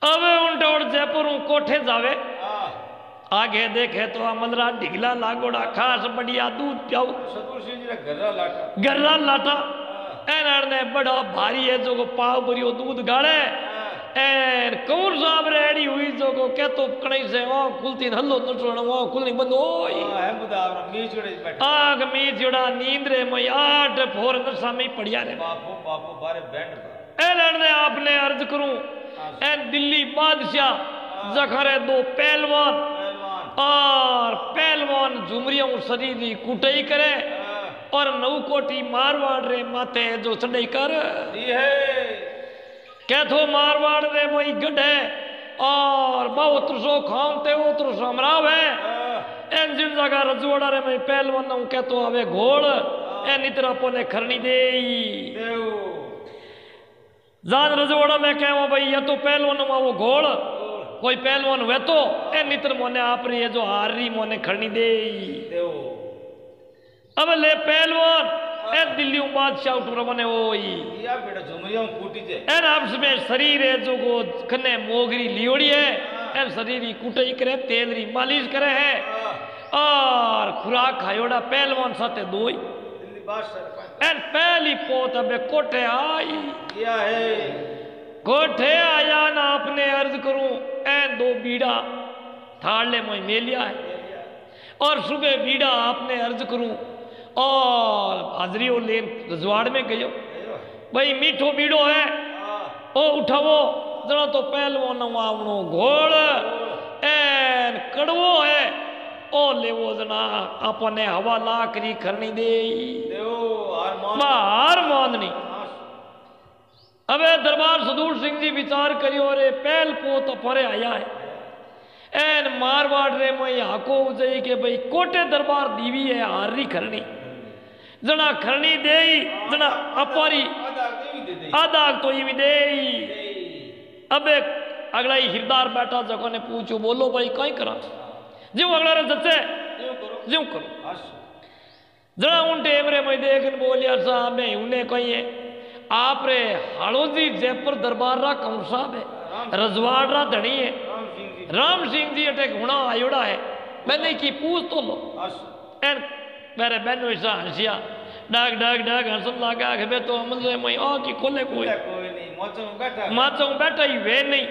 अबे उंटोड़ जयपुर कोठे जावे आगे देखे तो अमलरा ढिगला लागोड़ा खास बढ़िया दूध पियाऊ गर्रा लाटा एन ने बड़ा भारी है जो को पाव भरियो दूध गाड़े एन कौन साहब रेडी हुई जो को के तो कणई से ओ खुलती हल्लो नटण ओ खुलनी बंद ओई है बुदावरा मी जोड़े बैठा आग मी जोड़ा नींद रे मैं 8 फोर नशा में पड़िया रे बापू बापू बारे बैंड एन ने आपने अर्ज करूं एन दिल्ली बादशाह जखरे दो पहलवान और पहलवान झुमरियों शरीर की कुटाई करे और नौकोटी मारवाड़ रे माथे जो चढ़ाई कर कैथो मारवाड़ रे वही गढ़े और बहु त्रुसो खानते वो त्रुसो अमराव है एन जिन जगह रजवाड़ा रे मैं पहलवान हूं कहतो हवे घोड़ एन इतना पोने खरनी दे जान रजवाड़ा में कहूं भाई ये तो पहलवान हुआ वो घोड़ कोई पहलवान हुए तो ए नितर मोने आप रही है जो हार रही मोने खड़नी दे अब ले पहलवान ए दिल्ली बादशाह उठ रमने ओई या बेटा झुमरियों कूटी जे एन आपस में शरीर है जो को कने मोगरी लियोड़ी है एन शरीर की कुटाई करे तेल री मालिश करे है और खुराक खायोड़ा पहलवान साथे दोई दिल्ली बादशाह एन पहली पोत अबे कोठे आई या है कोठे आया ना अपने अर्ज करूं एन 2 बीड़ा थाड़ले में मेलिया है और सुबह बीड़ा आपने अर्ज करूं और हाजरियों ले रजवाड़ में गयो भाई मीठो बीड़ो है ओ उठावो जरा तो पहलवान आवनो घोड़ एन कड़वो है ओ लेवो जना अपने हवा लाकरी करनी दे हार माननी अबे दरबार सदूर सिंह जी विचार करियो रे पहल पोत परे आया है एन मारवाड़ रे मैं हाको जाई के भाई कोटे दरबार दीवी है हारी खरनी जना खरनी दे जना अपारी आधा तो ये भी दे अबे अगला ही हिरदार बैठा जगह ने पूछो बोलो भाई कहीं करा जो अगला रे सच्चे जो करो जना उनटे एमरे मैं देखन बोलिया साहब मैं उन्हें कहीं है आप रे हाड़ोजी जयपुर दरबार रा कौन साहब है रजवाड़ रा धनी है राम सिंह जी अटे गुणा आयोड़ा है मैंने की पूछ तो लो एन मेरे बहनों ऐसा हंसिया डाग डाग डाग हंसन लगा कि मैं तो अमल से मैं आ की खोले कोई नहीं माचों बैठा ही वे नहीं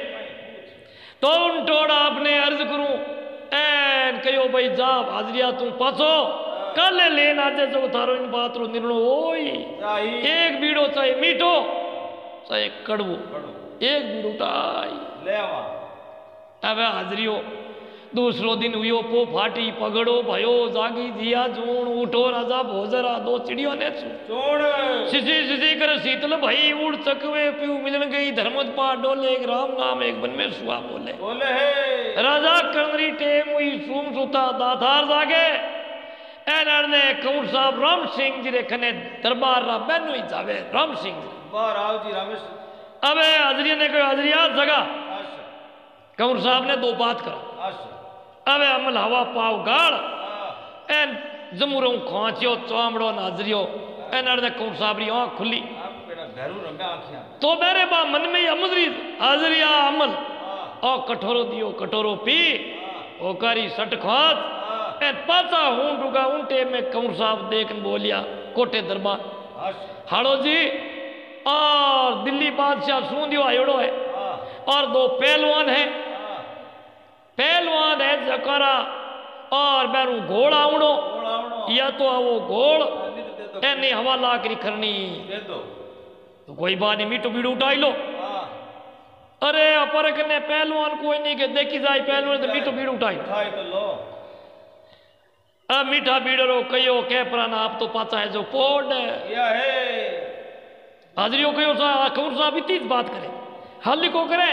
तो उन टोड़ा आपने अर्ज करूं एन कहो भाई जा हाजरिया तू पाछो कल लेन आजे जो थारो इन बात रो निर्णय होई एक बीड़ो चाहे मीठो चाहे कड़वो एक बीड़ो टाई ले आवा अब हाजरियो दूसरो दिन हुयो पो फाटी पगड़ो भयो जागी जिया जूण उठो राजा भोजरा 2 चिड़ियों ने चूण सिसी सिसी कर शीतल भई उड़ चकवे पीऊ मिलन गई धर्मज पा डोले एक राम नाम एक बन में सुआ बोले राजा करनरी टेम हुई सूम सुता दातार जागे एनर ने कौर साहब राम सिंह जी रे खने दरबार रा बहन ही जावे राम सिंह जी बार आओ जी रामेश अबे हाजरिया ने कहा हाजरिया जगह कौर साहब ने 2 बात करा अबे अमल हवा पाव गाड़ एन जमुरों खांचियो चामड़ो नाजरियो एनर ने कौर साहब री आंख खुली तो मेरे बा मन में अमजरी हाजरिया अमल ओ कठोरो दियो कठोरो पी ओकारी सट खात एन पाचा हूं डुगा उनटे में कौर साहब देखन बोलिया कोटे दरबार हाड़ो जी और दिल्ली बादशाह सूंदियो आयोड़ो है और 2 पहलवान है पहलवान है जकरा और बैरू घोड़ आवड़ो या तो वो घोड़ एनी हवा लाकरी करनी तो कोई बात नहीं मीठो बीड़ो उठाई लो अरे अपर कने पहलवान कोई नहीं के देखी जाए पहलवान तो मीठो बीड़ो उठाई तो लो अब मीठा बीड़ो कयो के प्राण आप तो पाचा है जो पोड या है हाजरियो कयो सा कौन सा बीती बात करे हाली को करे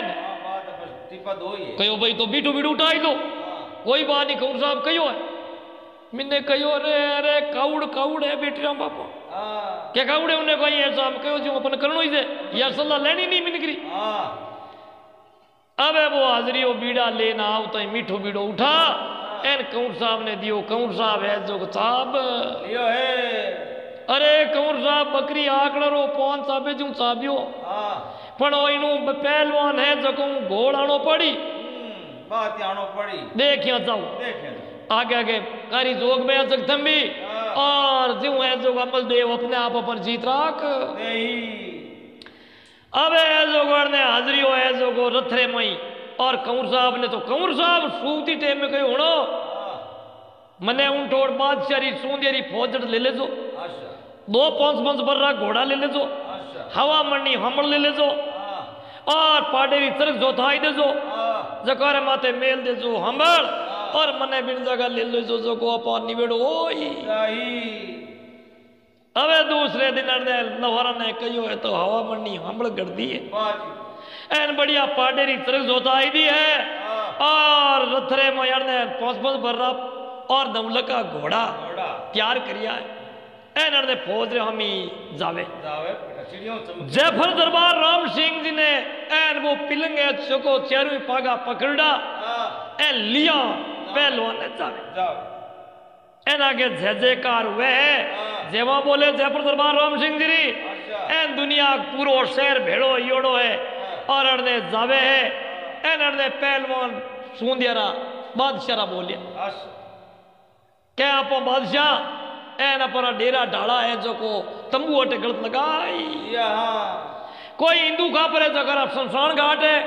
कहो भाई तो बीटू बीड़ू उठाई लो कोई बात नहीं कौर साहब कहो है मैंने कहो अरे अरे काउड़ काउड़ है बेटी राम बापा क्या काउड़ है उन्हें कही है साहब कहो जो अपन करनो ही से यार सलाह लेनी नहीं मिनकरी अब वो हाजरी वो बीड़ा लेना आओ तो मीठो बीड़ो उठा एन कौर साहब ने दियो कौर साहब है जो साहब लियो है अरे कौर साहब बकरी आकड़ा रो 5 साबे जू साबियो पण इनू पहलवान है जको घोड़ आनो पड़ी बात आनो पड़ी देखियो जाओ आगे आगे कारी जोग में जग थम्बी और जो है जो अमल देव अपने आप अपन जीत राख अब है जो ने हाजरी हो है जो रथरे मई और कंवर साहब ने तो कंवर साहब सूती टाइम में कही होनो मने ऊंटोड़ बादशाही सूंदेरी फौजड़ ले ले जो 2-5 बर्रा घोड़ा ले ले जो हवा मंडी हमड़ ले ले जो और पाडेरी तरक जोताई दे जो जकारे माथे मेल दे जो हमड़ और मने बिन जगह ले लो जो को अपन निवेड़ो ओई अबे दूसरे दिन नवरा ने कहियो है तो हवा मंडी हमड़ गड़ दी है एन बढ़िया पाडेरी तरक जोताई दी है और रथरे में यार ने 5 बर्रा और नवलका घोड़ा तैयार करिया है एन ने फौज रे हमी जावे जयफल दरबार राम सिंह जी ने एन वो पिलंगे चको चारों पागा पकड़ा एन लिया पहलवान ने जावे एन आगे जयकार हुए है जेवा बोले जयपुर दरबार राम सिंह जी एन दुनिया पूरो शहर भेड़ो योड़ो है और अड़ने जावे है एन अड़ने पहलवान सूंदियारा बादशाह बोलिया क्या आप बादशाह एन अपना डेरा डाला है जो को तंबू अटे गलत लगाई कोई हिंदू का पर है जगह शमशान घाट है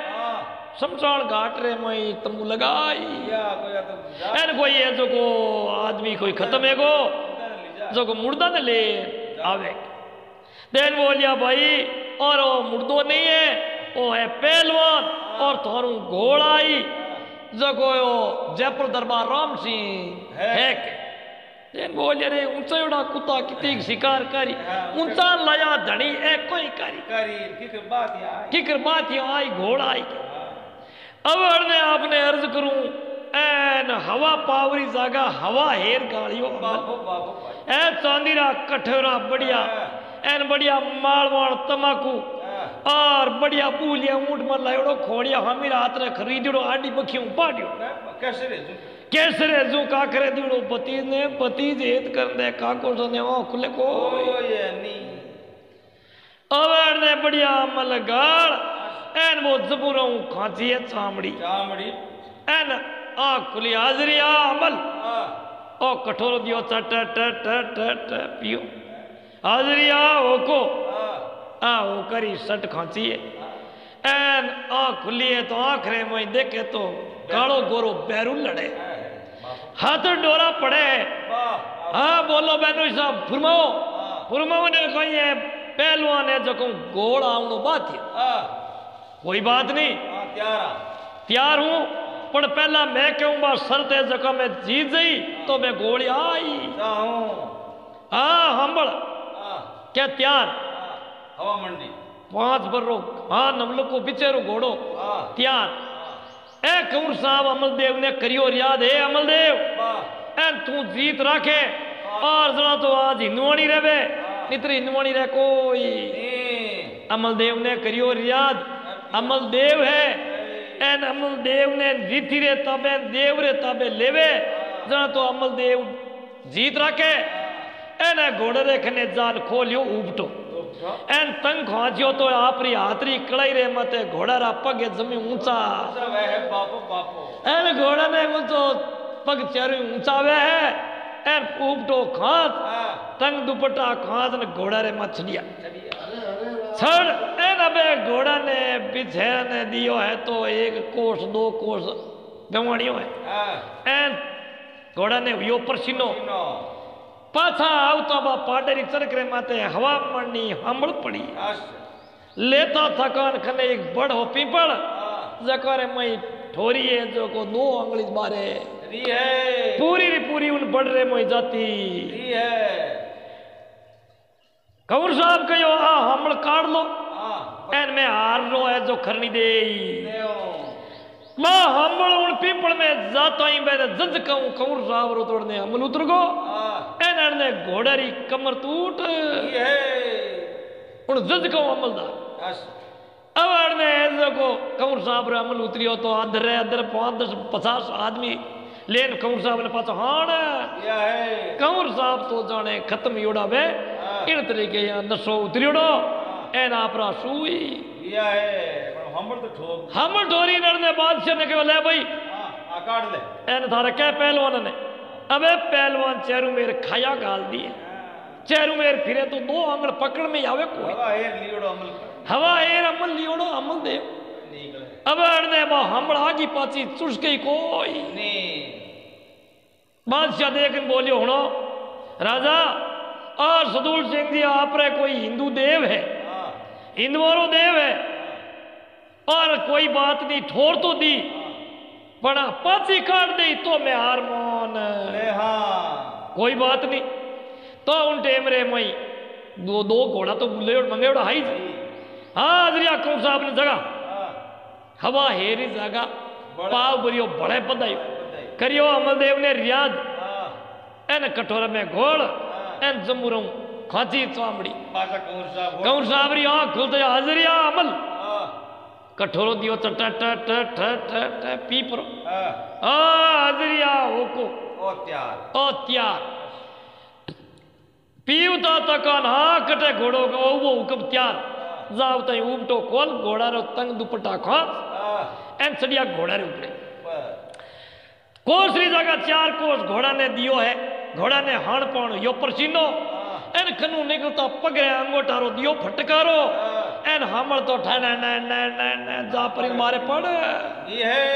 शमशान घाट रे मई तंबू लगाई एन कोई है जो को आदमी कोई खत्म है को जो को मुर्दा ने ले आवे देन बोलिया भाई और वो मुर्दो नहीं है वो है पहलवान और थारू घोड़ाई जो को जयपुर दरबार राम सिंह है बोलिए रे ऊंचा उड़ा कुत्ता कितनी शिकार करी ऊंचा लाया धनी ए कोई करी किकर बात ही आई घोड़ा आई अब ने आपने अर्ज करूं एन हवा पावरी जागा हवा हेर गाड़ियों ए चांदीरा कठोरा बढ़िया एन बढ़िया मालवाण तमाकू और बढ़िया पूलिया ऊंट में लायोड़ो खोड़िया हमीरा हाथ ने खरीदो आडी बखियों पाडियो कैसरे जू काकरे दीड़ो पतीज ने पतीज हेत कर दे काको सने ओ खुले को अवर ने बढ़िया मलगाड़ एन वो जबुरों खांची है चामड़ी एन आ खुली हाजरी आ अमल ओ कठोर दियो ट ट ट ट ट पियो हाजरी आ ओको आ ओ करी सट खांची है एन आ खुली है तो आखरे में देखे तो कालो गोरो बैरू लड़े हाथ डोरा पड़े हाँ बोलो बहनों साहब फुरमाओ ने कही है पहलवान है जो घोड़ा आउनो बात है कोई बात नहीं तैयार हूं पर पहला मैं कहूंगा शर्त है जगह मैं जीत गई तो मैं घोड़ी आई हाँ हम्बड़ क्या तैयार हवा मंडी 5 बर्रो हाँ नमलो को बिचेरो घोड़ो तैयार ए कंवर साहब अमलदेव ने करियो याद है अमलदेव एन तू जीत रखे और जरा तो आज हिंदुवाणी रहे नितरी हिंदुवाणी रहे कोई अमलदेव ने करियो याद अमलदेव है एन अमलदेव ने जीती रे तबे देव रे तबे लेवे जरा तो अमलदेव जीत रखे एन घोड़े रे खने जाल खोलियो उबटो एन तंग खांचियो तो आपरी हाथरी कड़ाई रे मते घोड़ा रा पग जमी ऊंचा एन घोड़ा ने तो पग चारू ऊंचा वे है एन उपटो खांस तंग दुपट्टा खांस ने घोड़ा रे मछलिया छड़ एन अबे घोड़ा ने पीछे ने दियो है तो 1 कोस 2 कोस बेवाणियो है एन घोड़ा ने यो परसीनो पाछा आवता बा पाटेरी चरकरे माते हवा मंडी हमड़ पड़ी लेता थकान खने एक बड़ हो पीपल जकारे मई ठोरी है जो को 2 अंगली मारे पूरी री पूरी उन बड़ रे मई जाती कंवर साहब कहो आ हमड़ काट लो एन में हार रो है जो खरनी दे मां हमड़ उन पीपल में जाता ही मैंने जज कहूं कंवर साहब रो तोड़ने अमल उतर गो एन ने घोड़ारी कमर टूट उन जज कहूं अमलदार अब ने ऐसे को कंवर साहब रे अमल उतरियो तो अदर 5-10-50 आदमी लेन कंवर साहब ने पाछा हाण कंवर साहब तो जाने खत्म योड़ा वे इन तरीके यहाँ नशो उतरियोड़ो एन आपरा सुई दिया है पर हमर तो ठोक हम ढोरी नड़ने बादशाह ने कहा ले भाई हां आ काट ले एन थारा क्या पहलवान ने अबे पहलवान चेरू मेरे खाया गाल दिए चेरू मेरे फिरे तो दो आंगड़ पकड़ में आवे कोई हवा ए लियोड़ो अमल कर हवा एर अमल लियोड़ो अमल दे निकले अब अड़ने बा हमड़ आगी पाची चुस गई कोई नी बादशाह देखन बोलियो हुणो राजा और सदूल सिंह जी आप रे कोई हिंदू देव है हां हिंदुओं देव है और कोई बात नहीं ठोर तो दी बड़ा पाची काट दी तो मैं हार मान ले हां कोई बात नहीं तो उन टेम रे मई दो घोड़ा तो बुले और मंगे हाई हाँ अजरिया कौन साहब ने जगह हां हवा हेरी जगह पाव बरियो बड़े बधाई करियो अमलदेव ने रियाद हां एन कटोरा में घोड़ एन जमुरम खाची चामड़ी पासा कौन साहब री आंख खुलते हाजरिया अमल हां कठोरो दियो ट ट ट ट ट ट ट पी परो हां हाजरिया होको ओ त्यार त्यार पीवता तकान हाँ कटे घोड़ो का वो हुकम त्यार जाव तई उमटो खोल घोड़ा रो तंग दुपट्टा खास हां एन सड़िया घोड़ा रे ऊपर कोसरी जगह 4 कोस घोड़ा ने दियो है घोड़ा ने हाण पण यो परसीनो एन खनु निकलता पगरे अंगोटारो दियो फटकारो एन हमल तो ठन न न न न जा परी मारे पड़ ये है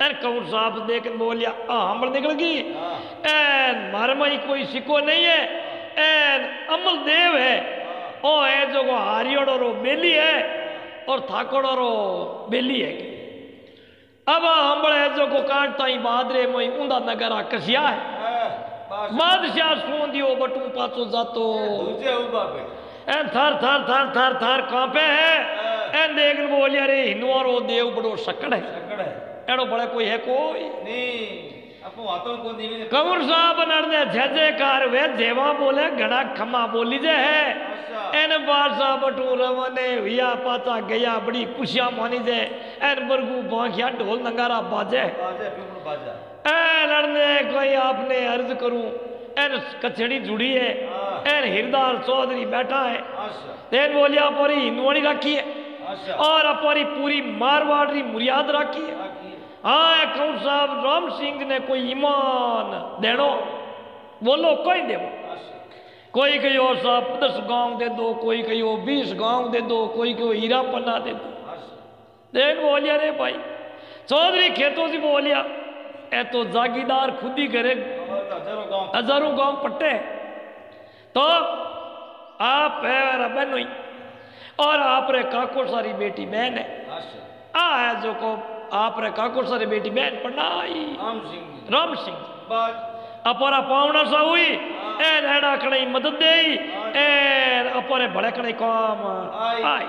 एन कौर साहब देख बोलिया हमल निकल गई एन मारे में कोई सिको नहीं है एन अमल देव है ओ है जो को हारियोड़ो रो बेली है और थाकोड़ो रो बेली है अब हमल है जो को काटता ही बादरे में ऊंदा नगरा कसिया है बादशाह सुन दियो बटू पाचो जातो दूजे उबा पे एन थर थर थर थर थर कांपे है एन देखन बोलिया रे हिंदुओं रो देव बड़ो सकड़ है एड़ो बड़े कोई है कोई नी अपो हाथों को नी कौर साहब नरने जयकार वे जेवा बोले घड़ा खमा बोली जे है एन बार साहब बटू रवने हुआ पाचा गया बड़ी खुशियां मानी जे एन बरगू बांखिया ढोल नगारा बाजे बाजा लड़ने कोई आपने अर्ज करूं एन कचड़ी जुड़ी है एन हिरदार चौधरी बैठा है तेन बोलिया पूरी हिंदुआनी रखी है और अपनी पूरी मारवाड़ी मुरियाद रखी है हाँ कौन साहब राम सिंह ने कोई ईमान देनो बोलो कोई दे कोई कहो साहब 10 गांव दे दो कोई कहो 20 गांव दे दो कोई कहो हीरा पन्ना दे दो देन बोलिया रे भाई चौधरी खेतों से बोलिया ए तो जागीदार खुद ही करे हजारों गांव पट्टे तो आप है बहन हुई और आप रे काको सारी बेटी बहन है आ है जो को आप रे काको सारी बेटी बहन पढ़ाई राम सिंह अपरा पावना सा हुई एन एड़ा कणई मदद दे एन अपरे बड़े कणई काम आई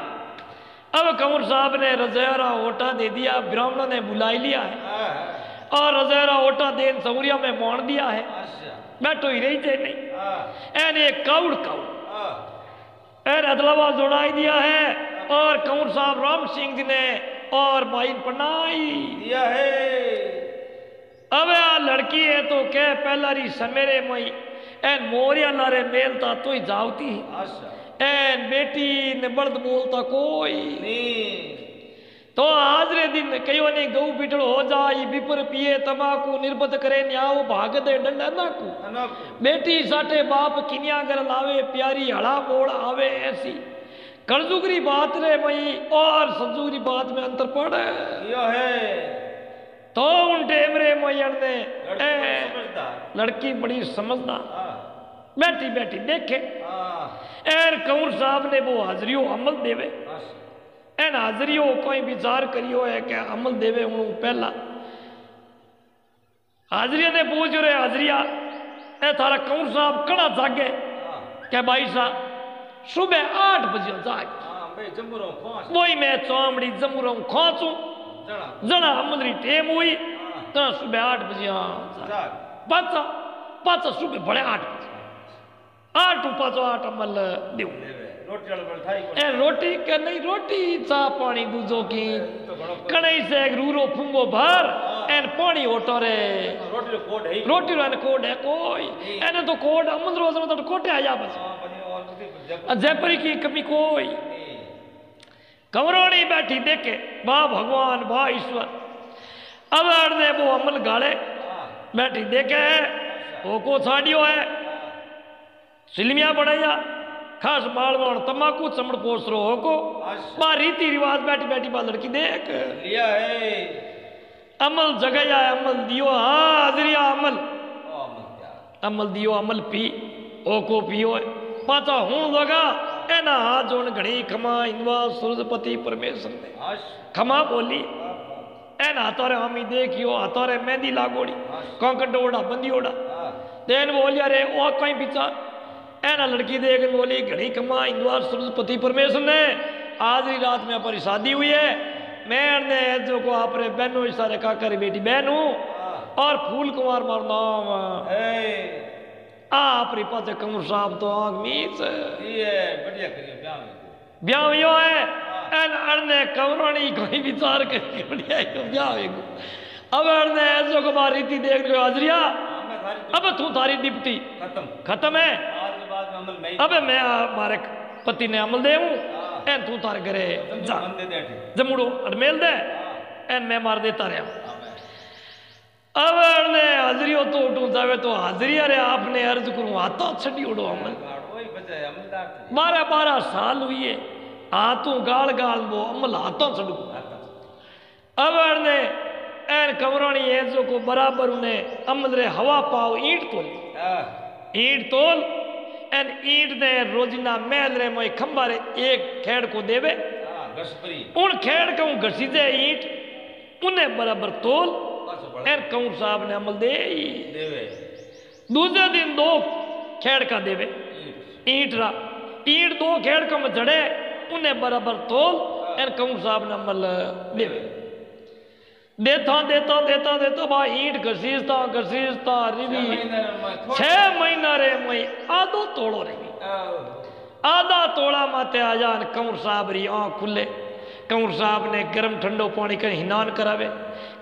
अब कंवर साहब ने रजैरा ओटा दे दिया ब्राह्मणों ने बुलाई लिया है और रजैरा ओटा देन सौरिया में मोड़ दिया है बैठो ही रही थे नहीं एन एक काउड़ एन अदलावा जोड़ाई दिया है और कंवर साहब राम सिंह जी ने और भाई पढ़ाई दिया है अब आ लड़की है तो क्या पहला री समेरे मई एन मोरिया लारे मेलता तो ही जावती एन बेटी ने बर्द बोलता कोई नहीं तो हाजरे दिन कयो ने गऊ बिटड़ हो जाई बिपर पिए तमाकू निर्बत करे न्याओ भाग दे डंडा नाकू बेटी साटे बाप किनिया कर लावे प्यारी हड़ा मोड़ आवे ऐसी कर्जुगरी बात रे मई और सजुगरी बात में अंतर पड़े यो है तो उन टेमरे मैयर ने लड़की बड़ी समझदार बैठी बैठी देखे एर कंवर साहब ने वो हाजरियो अमल देवे एन हाजरियो कोई विचार करियो है कि अमल देवे हूं पहला हाजरिया ने पूछ रहे हाजरिया ए थारा कंवर साहब कड़ा जागे क्या भाई साहब सुबह 8 बजे जागे वही मैं चामड़ी जमुरों खांचू जना अमल री टेम हुई तो सुबह 8 बजे पाचा पाचा सुबह बड़े 8 बजे 8 पाचो 8 अमल देव रोटी के नहीं रोटी चा पानी दूजो की कणई से रूरो फुंगो भर एन पानी ओटो रे रोटी रो कोड है कोई एने तो कोड अमल रोज तो कोटे आया बस जयपुरी की कमी कोई कंवरोनी बैठी देखे वाह भगवान वाह ईश्वर। अब ने वो अमल गाले बैठी देखे वो को छाड़ियो है सिलमिया बढ़ाया खास बाल बाल तम्बाकू चमड़ पोस रो हो को बा रीति रिवाज बैठी बैठी बा लड़की देख लिया है अमल जगया अमल दियो हाँ हाजरिया अमल ओ अमल क्या अमल दियो अमल पी ओ को पियो पाचा हूं लगा एना हाथ जोड़ घड़ी खमा इंदवा सूरजपति परमेश्वर ने खमा बोली एन हाथोरे हमी देखियो हाथोरे मेहंदी लागोड़ी कंकड़ ओड़ा बंदी ओड़ा तेन बोलिया रे ओ कहीं पीछा एना लड़की देख बोली घड़ी खमा इंदवा सूरजपति परमेश्वर ने आज ही रात में हमारी शादी हुई है मैं जो को आपरे बहनों इशारे का कर बेटी बहन हूँ और फूल कुमार मार नाम आपरी पाचे कमर साहब तो आंख मीच ये बढ़िया करियो ब्याह यो है एन अरने कमरोनी कोई विचार करके बढ़िया को ब्याह है अब अरने ऐसो को बार रीति देख रहे हो हाजरिया अब तू तारी डिप्टी खत्म है आज के बाद अमल मैं अब मैं हमारे पति ने अमल दे हूँ एन तू तार करे जा जमुड़ो अडमेल दे एन मैं मार देता रहा अब ने हाजरियो तो उठू जावे तो हाजरिया रे आपने अर्ज करूं हाथा छड़ी उड़ो अमल 12 साल हुई है हाथों गाल गाल वो अमल हाथों छड़ू अब ने एन कमरानी ऐसो को बराबर उन्हें अमल रे हवा पाओ ईंट तोल एन ईंट ने रोजिना महल रे मोई खंबा रे एक खेड़ को देवे उन खेड़ को घसी दे ईंट उन्हें बराबर तोल एन कंवर साहब ने अमल दे दूसरे दिन 2 खेड़ का देवे ईंट 2 खेड़ का में जड़े उन्हें बराबर तोल एन कंवर साहब ने अमल देवे देता बा ईंट घसीजता रिवी 6 महीना रे मई आधो तोड़ो रही आधा तोड़ा माते आ जान कंवर साहब री आँख खुले कंवर साहब ने गर्म ठंडो पानी कर हिनान करावे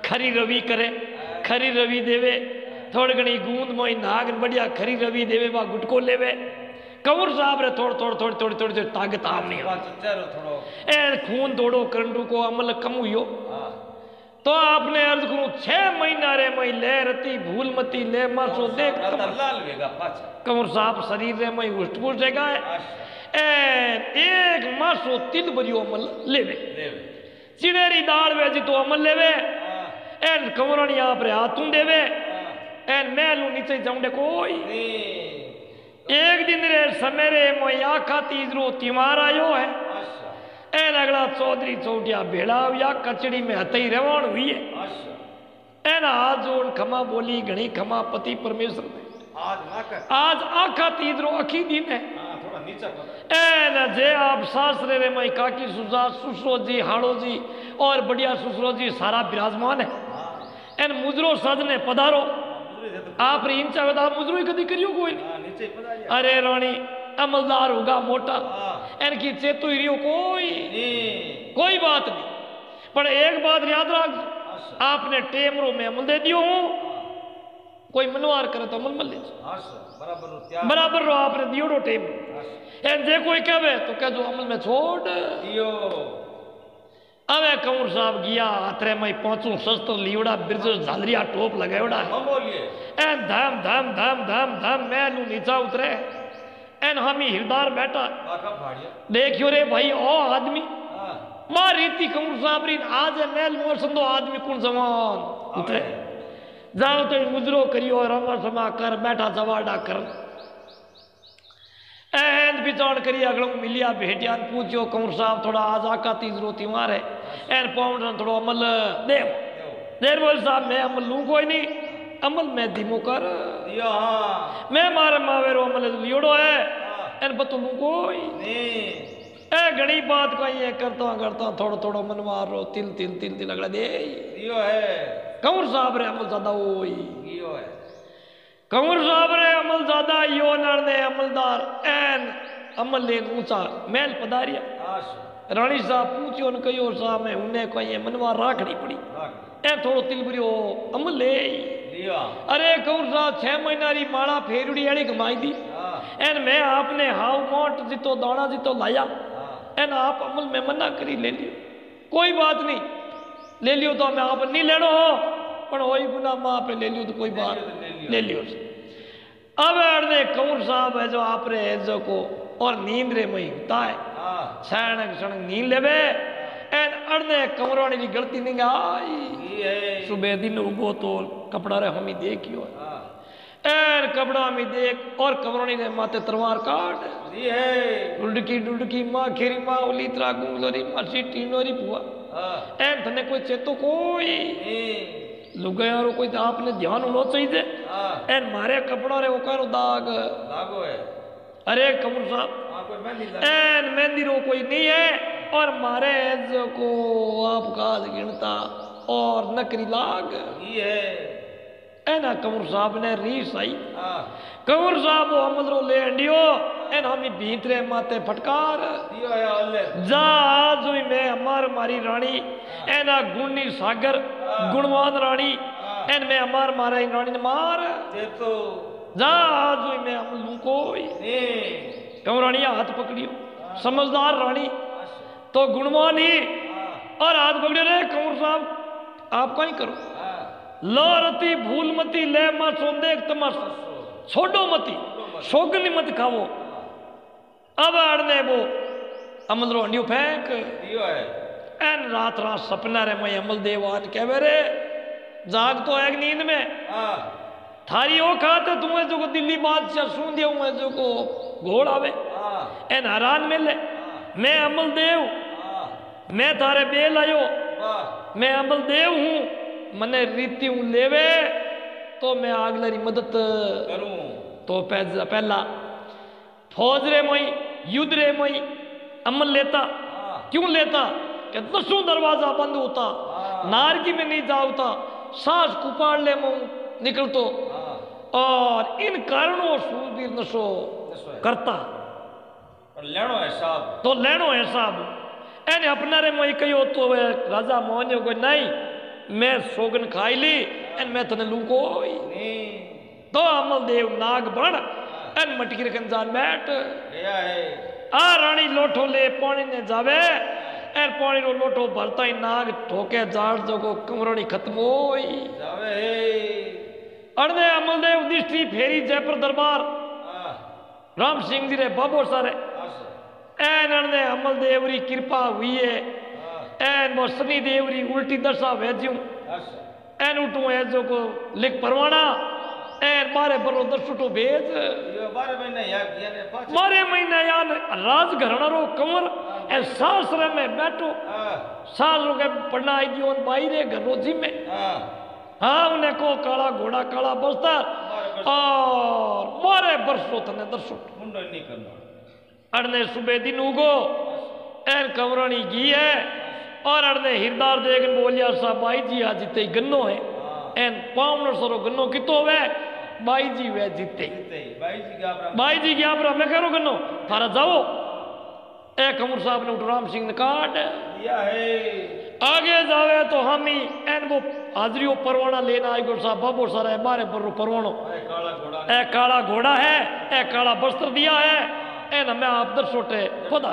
खरी रवि करे खरी रवि देवे थोड़ी घनी गूंद मोई नाग बढ़िया खरी रवि देवे बा गुटको लेवे कंवर साहब रे थोड़ी ताकत आम नहीं ए खून दौड़ो करंडू को अमल कम हुई तो आपने अर्ज करूं 6 महीना रे मई ले रती भूल मती ले मासो देख कंवर साहब शरीर रे मई उष्ट पुष्ट जगह है एक मासो तिल बरियो अमल लेवे चिड़ेरी दाल वे जी तो अमल लेवे एन कंवरानी आप रे हाथों देवे एन महलू नीचे जाऊंडे कोई एक दिन रे समेरे मोई आखा तीजरो तिमार आयो है एन अगला चौधरी चौटिया भेड़ा या कचड़ी में हथई रेवाण हुई है एन हाथ जोड़ खमा बोली घनी खमा पति परमेश्वर ने आज आखा तीजरो अखी दिन है एन जे आप सासरे रे मई काकी सुसा सुसरो जी हाड़ो जी और बढ़िया सुसरो जी सारा विराजमान है एन मुजरो सज ने पधारो आप री इंचा बता मुजरो ही कदी करियो कोई नहीं अरे रानी अमलदार होगा मोटा इनकी चेतु रियो कोई बात नहीं पर एक बात याद रख आपने टेमरो में अमल दे दियो हूं कोई मनवार करे तो अमल मल लीजिए बराबर रो आपने दियो टेम एन जे कोई कहे तो कह दो अमल में छोड़ दियो अवे कंवर साहब गया अतरे मई पहुंचू शस्त्र लियोड़ा बिरज झालरिया टोप लगायोड़ा एन धाम धाम धाम धाम धाम मैं नीचा उतरे एन हमी हिरदार बैठा देखियो रे भाई ओ आदमी मां रीति कंवर साहब री आज मेल मोर संदो आदमी कुण जवान उतरे जाओ तो मुजरो करियो रमा समा कर बैठा जवाड़ा कर एन बिचार करी अगलों मिलिया भेटियान पूछो कंवर साहब थोड़ा आज आका तीजरो तिवार है एन पाउंड थोड़ा अमल दे देर बोल साहब मैं अमल लूं कोई नहीं अमल मैं धीमो कर मैं मारे मावेरो अमल लियोड़ो है एन बतो लूं कोई ए घड़ी बात कोई ये करता थोड़ा मन मार रो तिल अगला दे कंवर साहब रे अमल ज्यादा होई कंवर साहब रे अमल ज्यादा यो नर ने अमलदार एन अमल ले ऊंचा महल पधारिया रानी साहब पूछो न कहो साहब मैं उन्हें कोई मनवा राखनी पड़ी ए थोड़ो तिलबरियो अमल ले अरे कंवर साहब 6 महीना री माला फेरुड़ी अड़ी घुमाई दी एन मैं आपने हाउ मोट जितो दाना जितो लाया एन आप अमल में मना करी ले लियो, कोई बात नहीं, ले लियो तो मैं आप नहीं लेनो हो, पर वही गुना माँ पे ले लियो तो कोई बात ले लियो। अब अड़ने कंवर साहब है जो आप रे जो को और नींद रे मई ताए छाणक क्षण नींद लेवे एन अड़ने कंवरानी की गलती नहीं आई। सुबह दिन उगो तो कपड़ा रे हमी देखियो एन कपड़ा में देख और कंवरानी ने माथे तलवार काट डुडकी डुडकी माँ खेरी माँ उली तरा गुंगलोरी माँ सीटी नोरी बुआ एन थने कोई चेतो कोई लुगायारो कोई आपने ध्यान होना चाहिए एन मारे कपड़ा रे ओकारो दाग लागो है। अरे कंवर साहब एन मेहंदी रो कोई नहीं है और मारे जो को आप काज गिनता और नकरी लाग ये एना कंवर साहब ने रीस आई। कंवर साहब वो अमल रो ले अंडियो एन हमी भीतरे माते फटकार जा जुई में हमार मारी रानी एना गुणी सागर गुणवान रानी एन में हमार मारा रानी ने मार तो जा जुई में हम लू कोई कंवरानी हाथ पकड़ियो समझदार रानी तो गुणवान ही और हाथ पकड़ियो रे कंवर साहब आप कहीं करो लौरती भूल मती ले मासो देख तमाशा छोड़ो मती शोगनी मत खावो। अब अड़ने वो अमल रो अंडियो फेंक एन रात रात सपना रे मैं अमल देव आज कह रे जाग तो है नींद में थारी ओ खाते तुम्हें जो को दिल्ली बादशाह सुन दिया हुए जो को घोड़ आवे एन हैरान मिले मैं अमल देव मैं थारे बेल आयो मैं अमल देव हूँ मने रीति हूँ लेवे तो मैं आगलरी मदद करूं तो पहला फौज रे मई युद्ध रे मई अमल लेता क्यों लेता कि 10 दरवाजा बंद होता नारगी में नहीं जाता सांस कुपाड़ ले मुंह निकलतो और इन कारणों सूरवीर नशो करता लेनो हिसाब तो लेनो हिसाब एने अपना रे मई कहो तो राजा मोहन को नहीं मैं सोगन खाई ली एन मैं तने लू कोई तो अमल देव नाग बन एन मटकी रखन जान बैठ आ रानी लोठो ले पानी ने जावे एन पानी रो लोठो भरता ही नाग ठोके जाड़ जो को कंवरानी खत्म होई जावे अड़ने अमल देव दृष्टि फेरी जयपुर दरबार राम सिंह जी रे बाबो सारे एन अड़ने अमल देवरी कृपा हुई है एन वो शनि देवरी उल्टी दशा भेजू एन उठू ऐजो को लिख परवाना एन बारे बरो दर्शुटो भेज 12 महीने यान राज घराना रो कंवर एन सासरे में बैठो सास रो के पढ़ना आई दियो बाई रे घर रोजी में हाँ उन्हें को काला घोड़ा काला बस्ता और 12 बरसों तने दर्शुट मुंडो नहीं करना अड़ने सुबह दिन उगो एन कंवरानी घी है और अड़ने हिरदार देखन बोलिया सा बाई जी आज जीते गन्नो है एन पावनर सरो गन्नो कितो वे बाई जी वे जीते बाई जी क्या अपरा मैं करो गन्नो थारा जाओ ए कंवर साहब ने राम सिंह ने काट दिया है आगे जावे तो हम ही एन वो हाजरियों परवाना लेना आई गो साहब बाबो सारा है बारे पर परवानो ए काला घोड़ा है ए काला वस्त्र दिया है एन मैं आप दर्शोटे खुदा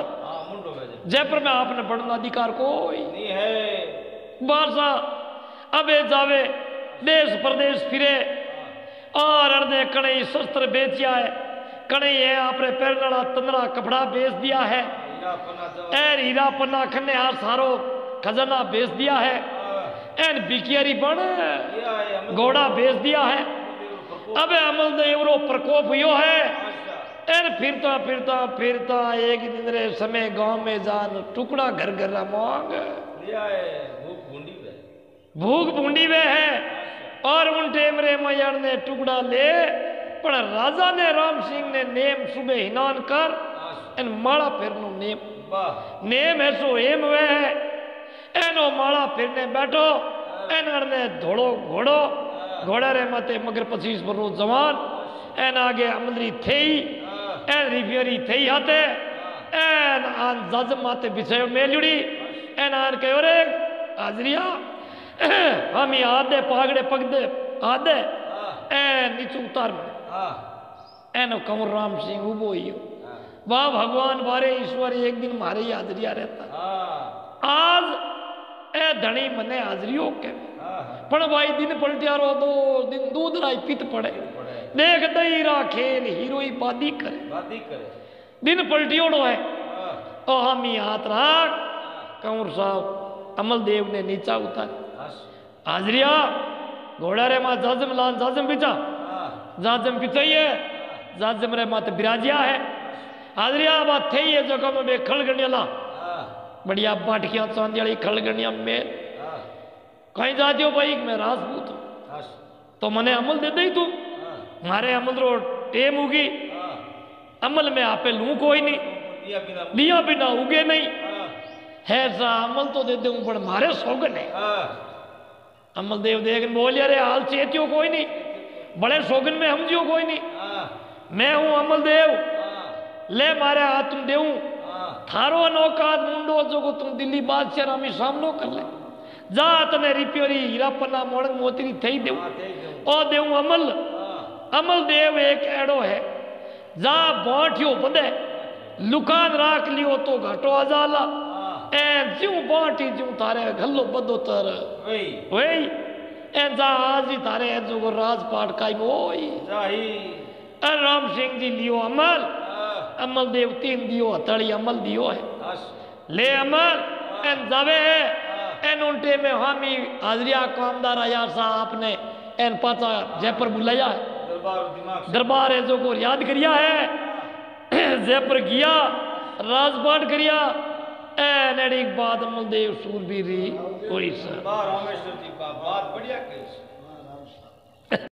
जयपुर में आपने बढ़ना अधिकार कोई नहीं है। बादशाह अबे जावे देश प्रदेश फिरे और अर्धे कणई शस्त्र बेचिया है कणई है आपने पैरना तंद्रा कपड़ा बेच दिया है एर हीरा पन्ना खन्ने हार सारो खजाना बेच दिया है एन बिकियारी बन घोड़ा बेच दिया है। अबे अमल देवरो प्रकोप यो है एन फिरता फिरता फिरता एक दिन रे समय गांव में जान टुकड़ा घर घर मांग भूख भूंडी वे है और उन टेम रे मयण ने टुकड़ा ले पर राजा ने राम सिंह ने नेम सुबह हिनान कर एन माला फिरनो नेम है सो हेम वे है एनो माला फिरने बैठो एन ने धोड़ो घोड़ो घोड़े रे मते मगर 25 बरो जवान एन आगे अमलरी थे एन रिफियरी थे हाथे एन आन जज माते बिछायो मेलुड़ी एन आन कहो रे हाजरिया हम ही आधे पागड़े पगदे आधे एन नीचे उतार में एन कंवर राम सिंह उबो वाह भगवान बारे ईश्वर एक दिन मारे ही हाजरिया रहता हाँ आज ए धनी मने हाजरियो के हाँ पण भाई दिन पलटिया रो दो दिन दूध राई पित पड़े पड़े देख दई रा खेल हीरोई बादी करे बाती करे दिन पलटियोड़ो है हाँ ओ हम ही हाथ राख कंवर साहब अमल देव ने नीचा उतार हस हाजरिया घोड़ा रे मां जाजम लान जाजम बिचा हाँ जाजम पिचाइए जाजम रे मात बिराजिया है हाजरिया बात थे ये जगह में बे खलगणिया हाँ बढ़िया बाटकिया चांदियाली खलगणिया में हाँ कहीं जाती हो भाई मैं राजपूत हूं हस तो मने अमल दे दई तू हाँ मारे अमल रो टेम उगी हाँ अमल में आपे लू कोई नहीं दिया बिना लिया बिना उगे नहीं हाँ है सा अमल तो दे दूं पर मारे सोगन है हाँ अमल देव देख बोल यारे हाल चेतियो कोई नहीं बड़े सोगन में हम जियो कोई नहीं हाँ मैं हूं अमल देव हाँ ले मारे हाथ तुम देऊं हाँ थारो अनौकात मुंडो जो को तुम दिल्ली बादशाह रामी सामनो कर ले जा तने रिप्योरी हीरापना मोड़ंग मोतरी थई देऊं हाँ दे दूँ ओ देऊं अमल हाँ अमल देव एक एड़ो है जा बांठियो बदे लुकान राख लियो तो घाटो आजाला हाँ ए ज्यों बांटी ज्यों तारे गल्लो बदो तर वही वही ए जा आज ही तारे जो को राजपाट काई मोई जाही ए राम सिंह जी लियो अमल हाँ अमल देव तीन दियो हथड़ी अमल दियो है हस ले अमल एन जावे हाँ एन उल्टे में हामी हाजरिया कामदार आया सा आपने एन पाचा जयपुर बुलाया है दरबार दिमाग से दरबार है जो को याद करिया है जयपुर गया राजपाट करिया ए नेड़ी बाद अमल देव सूरबीरी हुई सर दरबार रामेश्वर जी का बात बढ़िया कही